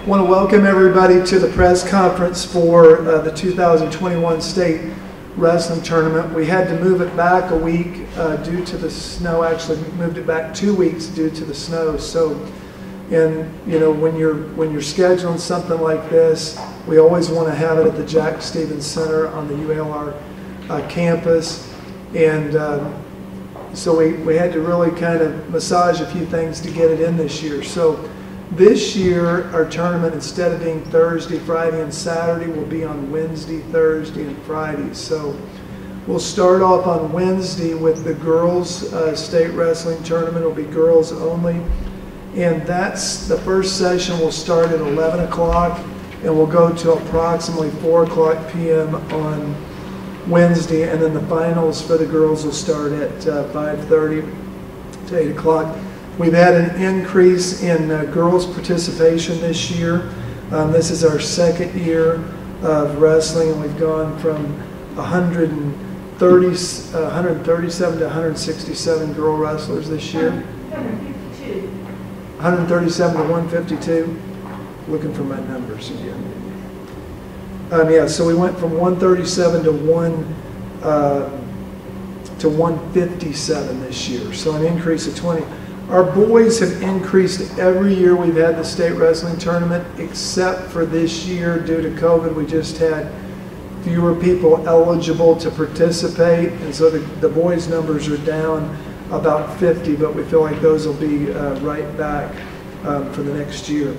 I want to welcome everybody to the press conference for the 2021 State Wrestling Tournament. We had to move it back a week due to the snow. Actually, moved it back 2 weeks due to the snow. So, and you know, when you're scheduling something like this, we always want to have it at the Jack Stevens Center on the ULR campus, and so we had to really kind of massage a few things to get it in this year. So this year, our tournament, instead of being Thursday, Friday, and Saturday, will be on Wednesday, Thursday, and Friday. So we'll start off on Wednesday with the girls' state wrestling tournament. It'll be girls only. And that's the first session will start at 11 o'clock and will go to approximately 4 o'clock p.m. on Wednesday. And then the finals for the girls will start at 5:30 to 8 o'clock. We've had an increase in girls' participation this year. This is our second year of wrestling, and we've gone from 137 to 167 girl wrestlers this year. 137 to 152. Looking for my numbers again. Yeah, so we went from 137 to 157 this year, so an increase of 20. Our boys have increased every year we've had the state wrestling tournament, except for this year due to COVID. We just had fewer people eligible to participate, and so the boys' numbers are down about 50, but we feel like those will be right back for the next year.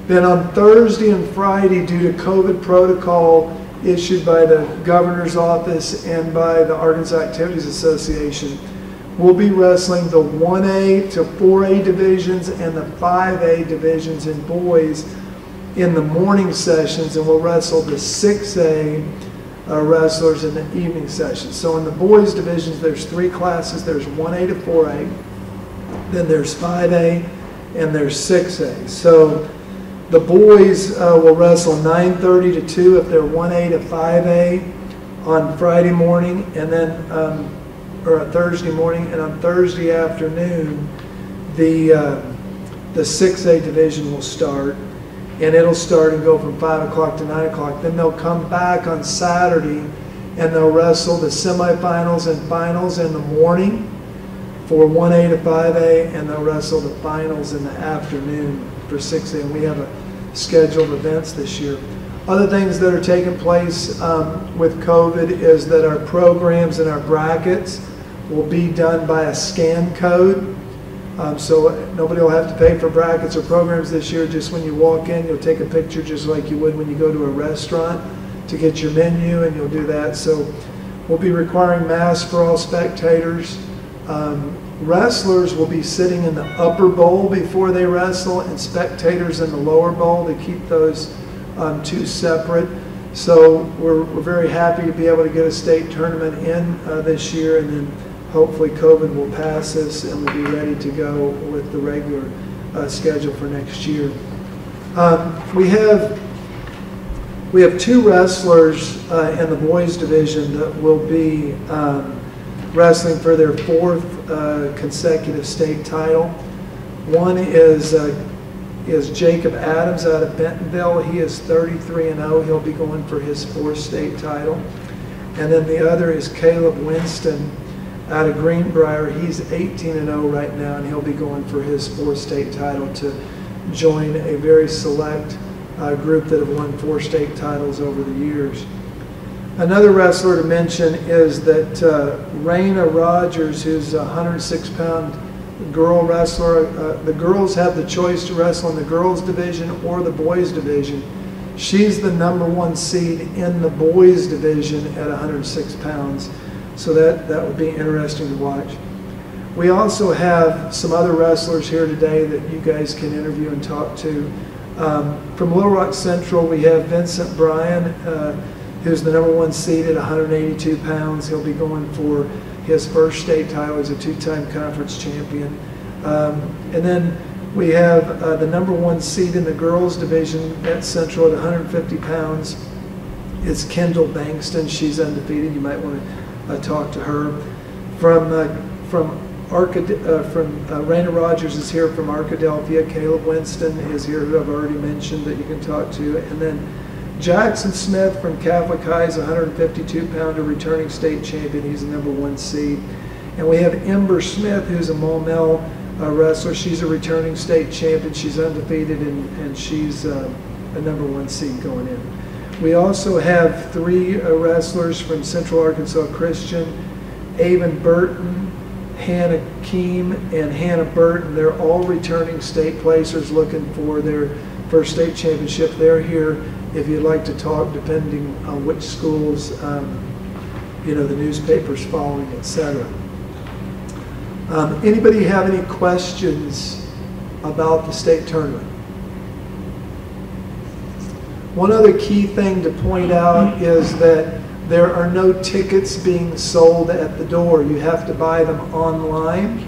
Then on Thursday and Friday, due to COVID protocol issued by the governor's office and by the Arkansas Activities Association, we'll be wrestling the 1A to 4A divisions and the 5A divisions in boys in the morning sessions, and we'll wrestle the 6A wrestlers in the evening sessions. So in the boys divisions, there's 3 classes. There's 1A to 4A, then there's 5A, and there's 6A. So the boys will wrestle 9:30 to 2 if they're 1A to 5A on Friday morning, and then or Thursday morning, and on Thursday afternoon, the 6A division will start, and it'll start and go from 5 o'clock to 9 o'clock. Then they'll come back on Saturday, and they'll wrestle the semifinals and finals in the morning for 1A to 5A, and they'll wrestle the finals in the afternoon for 6A, and we have scheduled events this year. Other things that are taking place with COVID is that our programs and our brackets will be done by a scan code. So nobody will have to pay for brackets or programs this year. Just when you walk in, you'll take a picture just like you would when you go to a restaurant to get your menu, and you'll do that. So we'll be requiring masks for all spectators. Wrestlers will be sitting in the upper bowl before they wrestle, and spectators in the lower bowl. They keep those two separate. So we're very happy to be able to get a state tournament in this year, and then hopefully COVID will pass us and we'll be ready to go with the regular schedule for next year. We have 2 wrestlers in the boys division that will be wrestling for their 4th consecutive state title. One is Jacob Adams out of Bentonville. He is 33-0. He'll be going for his 4th state title. And then the other is Caleb Winston out of Greenbrier. He's 18-0 right now, and he'll be going for his 4th state title to join a very select group that have won 4 state titles over the years. Another wrestler to mention is that Reyna Rogers, who's a 106-pound girl wrestler. The girls have the choice to wrestle in the girls division or the boys division. She's the #1 seed in the boys division at 106 pounds. So that would be interesting to watch. We also have some other wrestlers here today that you guys can interview and talk to. From Little Rock Central, we have Vincent Bryan, who's the #1 seed at 182 pounds. He'll be going for his 1st state title. He's a 2-time conference champion. And then we have the #1 seed in the girls division at Central at 150 pounds. It's Kendall Bankston. She's undefeated. You might want to talk to her. From Reyna Rogers is here from Arkadelphia. Caleb Winston is here, who I've already mentioned, that you can talk to. And then Jackson Smith from Catholic High is a 152-pounder returning state champion. He's the #1 seed. And we have Ember Smith, who's a Maumelle wrestler. She's a returning state champion. She's undefeated, and she's a #1 seed going in. We also have 3 wrestlers from Central Arkansas Christian: Avon Burton, Hannah Keem, and Hannah Burton. They're all returning state placers looking for their first state championship. They're here if you'd like to talk, depending on which schools, the newspaper's following, etc. Anybody have any questions about the state tournament? One other key thing to point out is that there are no tickets being sold at the door. You have to buy them online,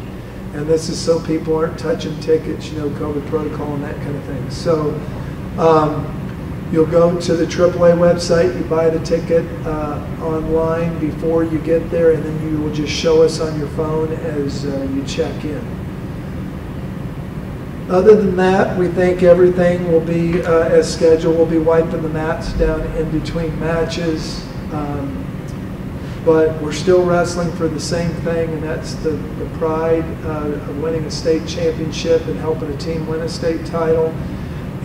and this is so people aren't touching tickets, COVID protocol and that kind of thing. So you'll go to the AAA website, you buy the ticket online before you get there, and then you will just show us on your phone as you check in. Other than that, we think everything will be as scheduled. We'll be wiping the mats down in between matches, but we're still wrestling for the same thing, and that's the pride of winning a state championship and helping a team win a state title.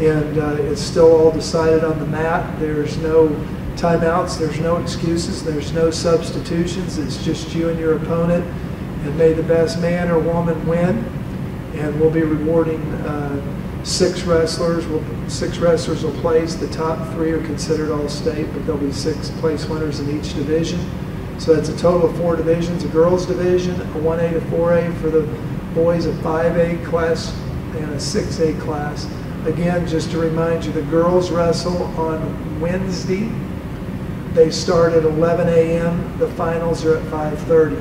And it's still all decided on the mat. There's no timeouts, there's no excuses, there's no substitutions. It's just you and your opponent, and may the best man or woman win. And we'll be rewarding 6 wrestlers. 6 wrestlers will place. The top 3 are considered all state, but there'll be 6 place winners in each division. So that's a total of 4 divisions: a girls division, a 1A to 4A for the boys, a 5A class, and a 6A class. Again, just to remind you, the girls wrestle on Wednesday. They start at 11 a.m. The finals are at 5:30.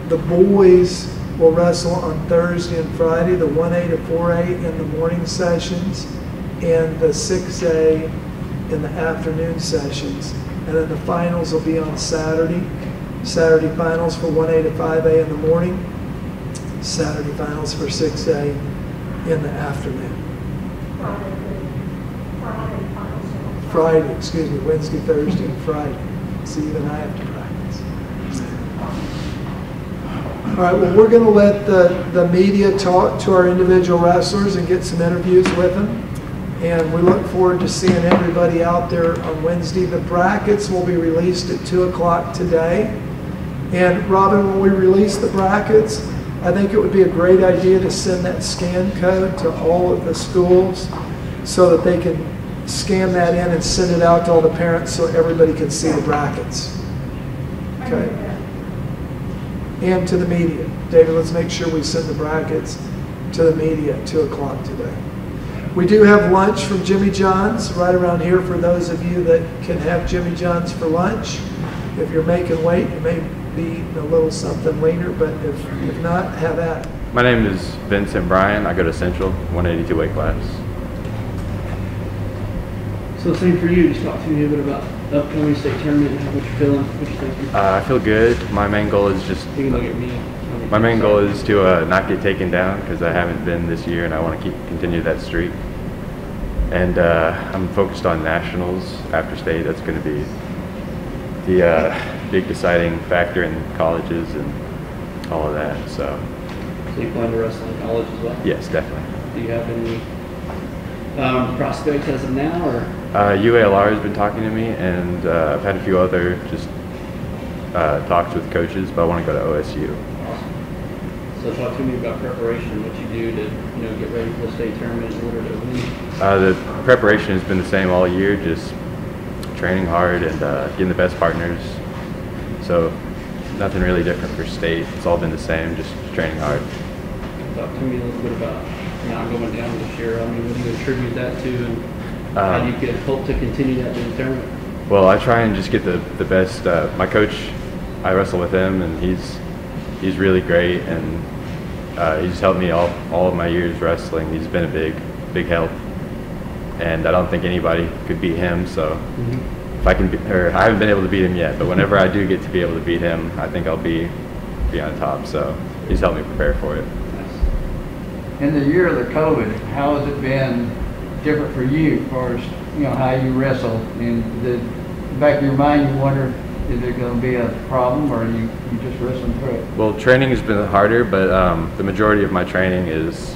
The boys will wrestle on Thursday and Friday, the 1A to 4A in the morning sessions, and the 6A in the afternoon sessions. And then the finals will be on Saturday. Saturday finals for 1A to 5A in the morning, Saturday finals for 6A in the afternoon. Friday, Wednesday, Thursday, and Friday. So even I have to practice. All right, well, we're going to let the media talk to our individual wrestlers and get some interviews with them. And we look forward to seeing everybody out there on Wednesday. The brackets will be released at 2 o'clock today. And Robin, when we release the brackets, I think it would be a great idea to send that scan code to all of the schools so that they can scan that in and send it out to all the parents so everybody can see the brackets. Okay. And to the media. David, let's make sure we send the brackets to the media at 2 o'clock today. We do have lunch from Jimmy John's right around here for those of you that can have Jimmy John's for lunch. If you're making weight, you may be eating a little something leaner, but if not, have at it. My name is Vincent Bryan. I go to Central, 182 weight class. So same for you, just talk to me a bit about the upcoming state tournament and what you're feeling, what you're thinking. I feel good. My main goal is just You can look at me. my main goal is to not get taken down, because I haven't been this year, and I want to continue that streak. And I'm focused on nationals after state. That's going to be the big deciding factor in colleges and all of that. So you plan to wrestle in college as well? yes, definitely. Do you have any prospects as of now, or? UALR has been talking to me, and I've had a few other just talks with coaches, but I want to go to OSU. Awesome. So talk to me about preparation, what you do to get ready for the state tournament in order to win. The preparation has been the same all year, just training hard and getting the best partners. So nothing really different for state. It's all been the same, just training hard. Talk to me a little bit about not going down this year. I mean, what do you attribute that to, and how do you hope to continue that in the tournament? Well, I try and just get the best. My coach, I wrestle with him, and he's really great, and he's helped me all of my years wrestling. He's been a big help, and I don't think anybody could beat him. So if I can, I haven't been able to beat him yet, but whenever I do get to be able to beat him, I think I'll be on top. So he's helped me prepare for it. In the year of the COVID, how has it been different for you as far as, how you wrestle? In the back of your mind, you wonder, is there going to be a problem, or you just wrestling through it? Well, training has been harder, but the majority of my training has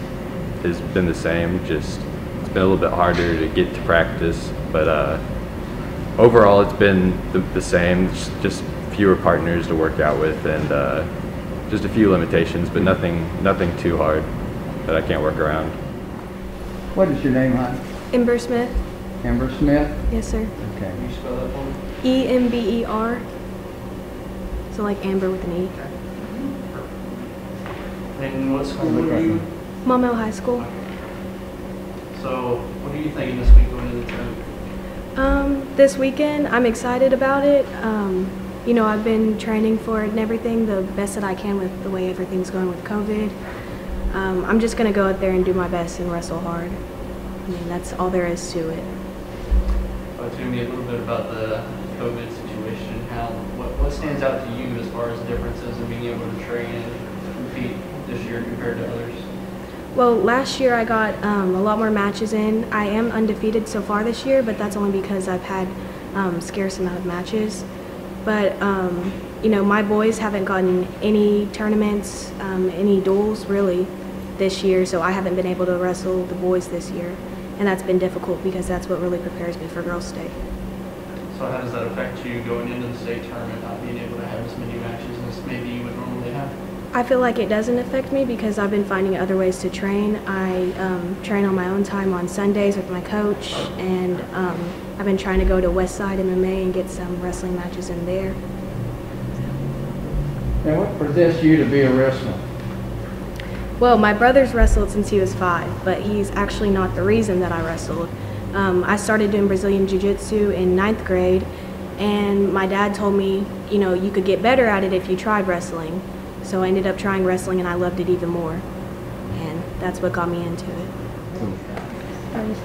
been the same. Just it's been a little bit harder to get to practice, but overall it's been the same. Just fewer partners to work out with, and just a few limitations, but nothing too hard that I can't work around. What is your name, hon? Ember Smith. Amber Smith? Yes, sir. Okay. Can you spell that for me? EMBER. So like Amber with an E. And what school are you? Maumelle High School. So, what are you thinking this week going into the tournament? This weekend, I'm excited about it. I've been training for it and everything the best that I can with the way everything's going with COVID. I'm just going to go out there and do my best and wrestle hard. I mean, that's all there is to it. Talk to me a little bit about the COVID situation. What stands out to you as far as differences in being able to train and compete this year compared to others? Well, last year I got a lot more matches in. I am undefeated so far this year, but that's only because I've had scarce amount of matches. But my boys haven't gotten any tournaments, any duels really this year, so I haven't been able to wrestle the boys this year, and that's been difficult because that's what really prepares me for girls' state. So how does that affect you going into the state tournament, not being able to have as many matches as maybe you would normally have? I feel like it doesn't affect me because I've been finding other ways to train. I train on my own time on Sundays with my coach, and I've been trying to go to Westside MMA and get some wrestling matches in there. Now, what possessed you to be a wrestler? Well, my brother's wrestled since he was 5, but he's actually not the reason that I wrestled. I started doing Brazilian Jiu-Jitsu in 9th grade, and my dad told me, you could get better at it if you tried wrestling. So I ended up trying wrestling, and I loved it even more, and that's what got me into it.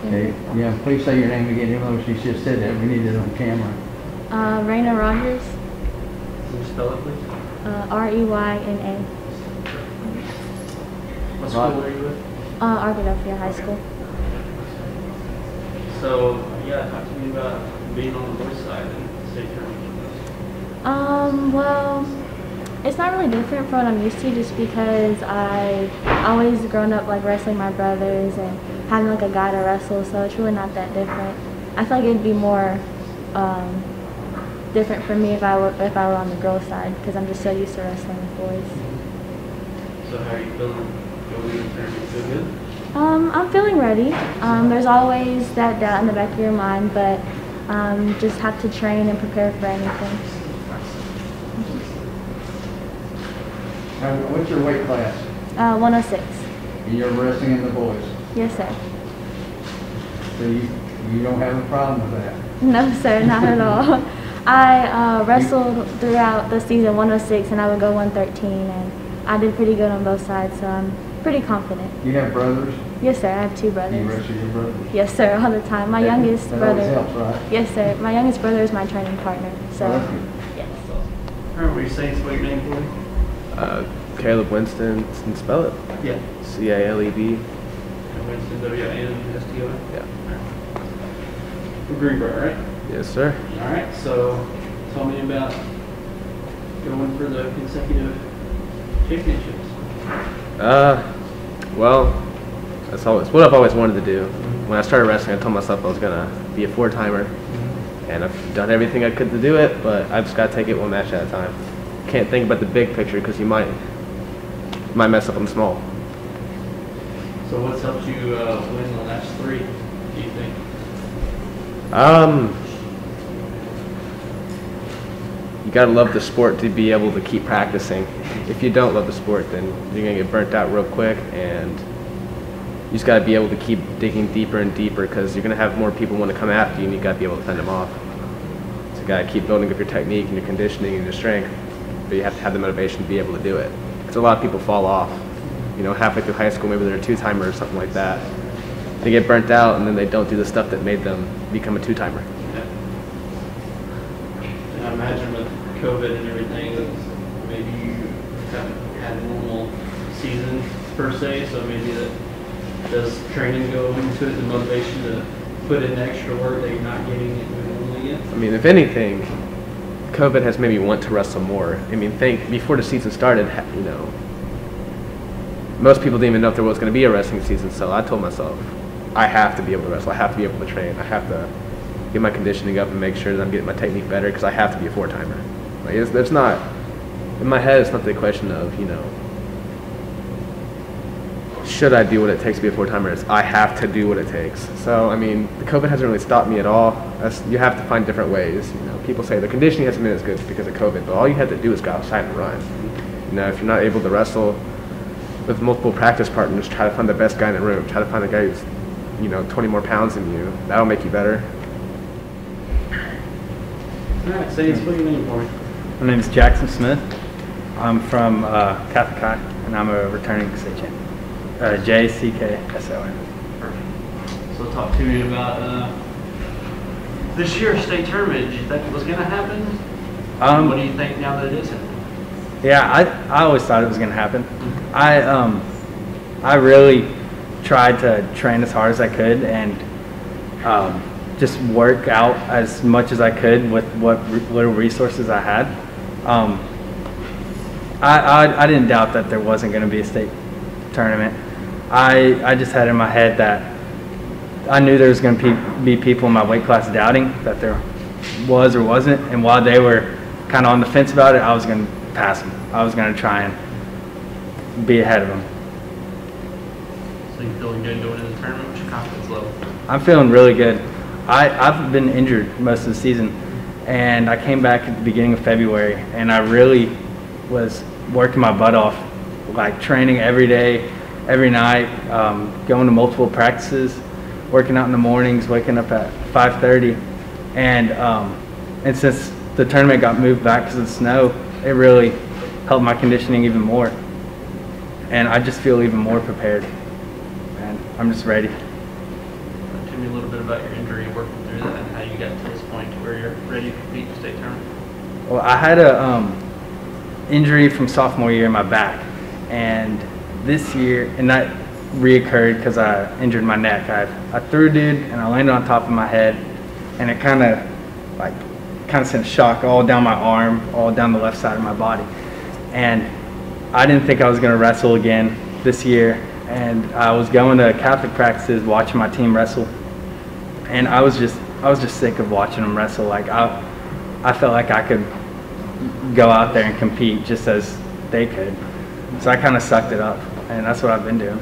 Okay. Yeah, please say your name again, even though she just said that. We need it on camera. Reyna Rogers, Can you spell it, please? Reyna. What school are you with? Arkadelphia High School. So, talk to me about being on the boys' side and state tournament. Well, it's not really different from what I'm used to, just because I always grown up like wrestling my brothers and having like a guy to wrestle, so it's really not that different. I feel like it'd be more different for me if I were on the girls' side, because I'm just so used to wrestling with boys. So how are you feeling going into the tournament? Feel good? I'm feeling ready. There's always that doubt in the back of your mind, but just have to train and prepare for anything. Now, what's your weight class? 106. And you're wrestling in the boys. Yes, sir. So you don't have a problem with that? No, sir, not at all. I wrestled throughout the season 106, and I would go 113, and I did pretty good on both sides, so I'm pretty confident. You have brothers? Yes, sir. I have 2 You brothers. wrestle your brothers? Yes, sir, all the time. My youngest that brother. always helps, right? Yes, sir. My youngest brother is my training partner. So, Oh, that's good. yes. Remember your Saints, what your name for me? Caleb Winston, and spell it. Yeah. C-A-L-E-B. Winston, W-I-N-S-T-O-N? Yeah. From Greenbrier, right? Yes, sir. All right, so tell me about going for the consecutive championships. Well, that's what I've always wanted to do. When I started wrestling, I told myself I was gonna be a 4-timer, and I've done everything I could to do it, but I've just gotta take it one match at a time. Can't think about the big picture because you might mess up on small. So what's helped you win the last 3, do you think? You gotta love the sport to be able to keep practicing. If you don't love the sport, then you're gonna get burnt out real quick, and you just gotta be able to keep digging deeper and deeper because you're gonna have more people want to come after you, and you gotta be able to fend them off. So you gotta keep building up your technique and your conditioning and your strength, but you have to have the motivation to be able to do it. Because a lot of people fall off. Halfway through high school, maybe they're a 2-timer or something like that. They get burnt out, and then they don't do the stuff that made them become a 2-timer. Yeah. And I imagine with COVID and everything, that maybe you haven't had normal season per se, so maybe that does training go into it, the motivation to put in the extra work that you're not getting it normally get? I mean, if anything, COVID has made me want to wrestle more. I mean, before the season started, you know, most people didn't even know if there was going to be a wrestling season, so I told myself, I have to be able to wrestle, I have to be able to train, I have to get my conditioning up and make sure that I'm getting my technique better, because I have to be a four-timer. Like, it's not, in my head, it's not the question of, you know, should I do what it takes to be a four-timer? It's I have to do what it takes. So, I mean, the COVID hasn't really stopped me at all. You have to find different ways. You know, people say the conditioning hasn't been as good because of COVID, but all you have to do is go outside and run. You know, if you're not able to wrestle with multiple practice partners, try to find the best guy in the room. Try to find a guy who's, you know, 20 more pounds than you. That'll make you better. All right, say it's what your name for me. My name is Jackson Smith. I'm from Catholic High, and I'm a returning state champion. JCKSON. Perfect. So talk to me about this year's state tournament. Did you think it was going to happen? What do you think now that it is happening? Yeah, I always thought it was going to happen. I really tried to train as hard as I could and just work out as much as I could with what little resources I had. I didn't doubt that there wasn't going to be a state tournament. I just had in my head that I knew there was going to be people in my weight class doubting that there was or wasn't, and while they were kind of on the fence about it, I was going to pass them. I was going to try and be ahead of them. So you feeling good going into the tournament? What's your confidence level? I'm feeling really good. I've been injured most of the season, and I came back at the beginning of February, and I really was working my butt off, like training every day, every night, going to multiple practices, working out in the mornings, waking up at 5:30, and since the tournament got moved back because of the snow, it really helped my conditioning even more, and I just feel even more prepared, and I'm just ready. Tell me a little bit about your injury, working through that, and how you got to this point to where you're ready to compete in the state tournament. Well, I had a injury from sophomore year in my back, and this year, and that reoccurred because I injured my neck. I threw a dude and I landed on top of my head, and it kind of sent shock all down my arm, all down the left side of my body. And I didn't think I was going to wrestle again this year, and I was going to Catholic practices, watching my team wrestle, and I was just sick of watching them wrestle. Like I felt like I could go out there and compete just as they could. So I kind of sucked it up, and that's what I've been doing.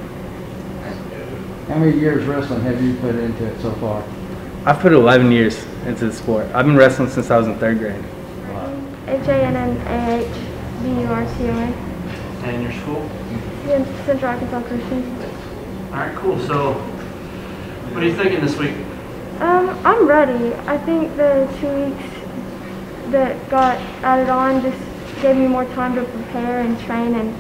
How many years wrestling have you put into it so far? I've put 11 years into the sport. I've been wrestling since I was in 3rd grade. HANNAHBURTON. And your school? Central Arkansas Christian. All right, cool. So what are you thinking this week? I'm ready. I think the 2 weeks that got added on just gave me more time to prepare and train, and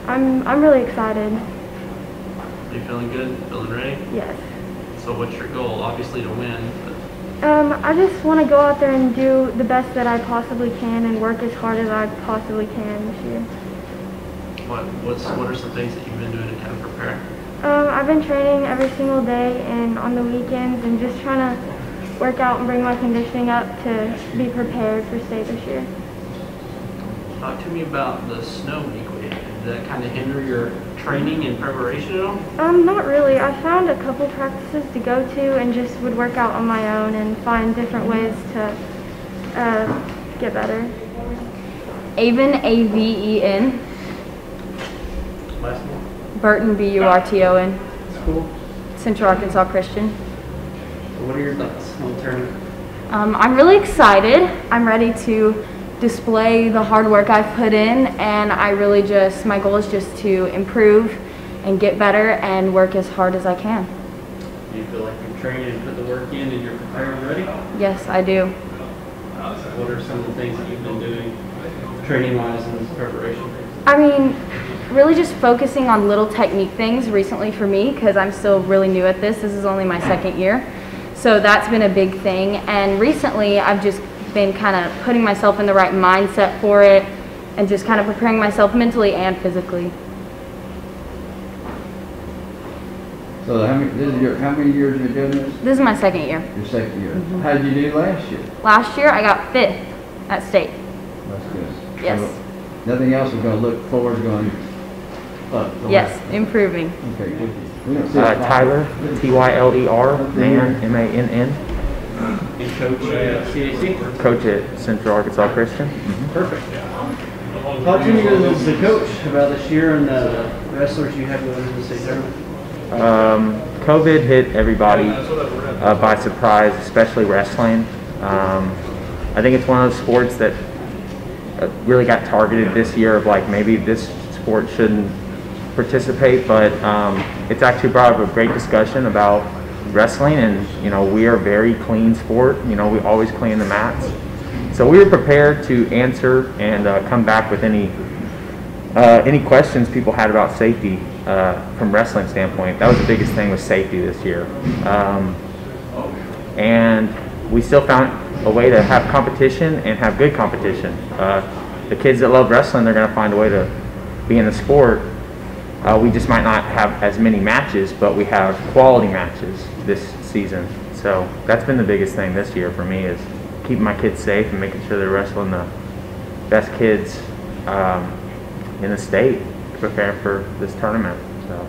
I'm really excited. Are you feeling good? Feeling ready? Yes. So what's your goal? Obviously to win. I just want to go out there and do the best that I possibly can and work as hard as I possibly can this year. What are some things that you've been doing to kind of prepare? I've been training every single day and on the weekends, and just trying to work out and bring my conditioning up to be prepared for state this year. Talk to me about the snow week. Did that kind of hinder your training and preparation at all? Not really. I found a couple practices to go to and just would work out on my own and find different ways to get better. Aven, A-V-E-N. Last one? Burton, B-U-R-T-O-N. Cool. Central Arkansas Christian. So what are your thoughts on the tournament? I'm really excited. I'm ready to display the hard work I've put in, and my goal is just to improve and get better and work as hard as I can. Do you feel like you've trained and put the work in and you're prepared and ready? Yes, I do. What are some of the things that you've been doing training-wise in this preparation? I mean, really just focusing on little technique things recently for me, because I'm still really new at this. This is only my 2nd year. So that's been a big thing. And recently I've just been kind of putting myself in the right mindset for it and just kind of preparing myself mentally and physically. So how many years have you been doing this? This is my second year. Your second year. How did you do last year? Last year I got 5th at state. That's good. Yes. So nothing else is going to look forward going up. Yes, improving. Okay, good. We don't see a problem. Tyler, Tyler, Mann, M-A-N-N, And coach CAC? coach at Central Arkansas Christian. Perfect. Talk to me as the coach about this year and the wrestlers you have going into the state tournament. COVID hit everybody by surprise, especially wrestling. I think it's one of those sports that really got targeted this year of like maybe this sport shouldn't participate, but it's actually brought up a great discussion about wrestling, and you know, we are a very clean sport. You know, we always clean the mats. So we were prepared to answer and come back with any questions people had about safety from wrestling standpoint. That was the biggest thing, was safety this year. And we still found a way to have competition and have good competition. The kids that love wrestling, they're going to find a way to be in the sport. We just might not have as many matches, but we have quality matches this season. So that's been the biggest thing this year for me, is keeping my kids safe and making sure they're wrestling the best kids in the state to prepare for this tournament. So.